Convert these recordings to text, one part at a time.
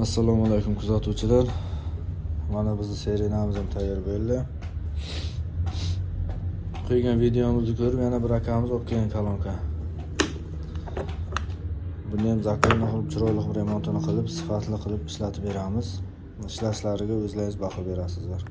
Assalomu alaykum kuzatuvchilar. Mana bizning seriyanamiz ham tayyor bo'ldi. Qo'ygan videomizni ko'rib yana bir akamiz olib kelgan kolonka. Buni ham zakorni qilib chiroyli remontini qilib, sifatli qilib ishlatib beramiz. Ishlashlariga o'zlaringiz baho berasizlar.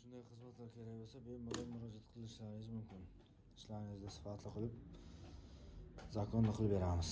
Shunday xizmatlar kerak bo'lsa, bemalol murojaat qilishlaringiz mumkin. Ishlaringizni sifatli qilib, zakonni qilib beramiz.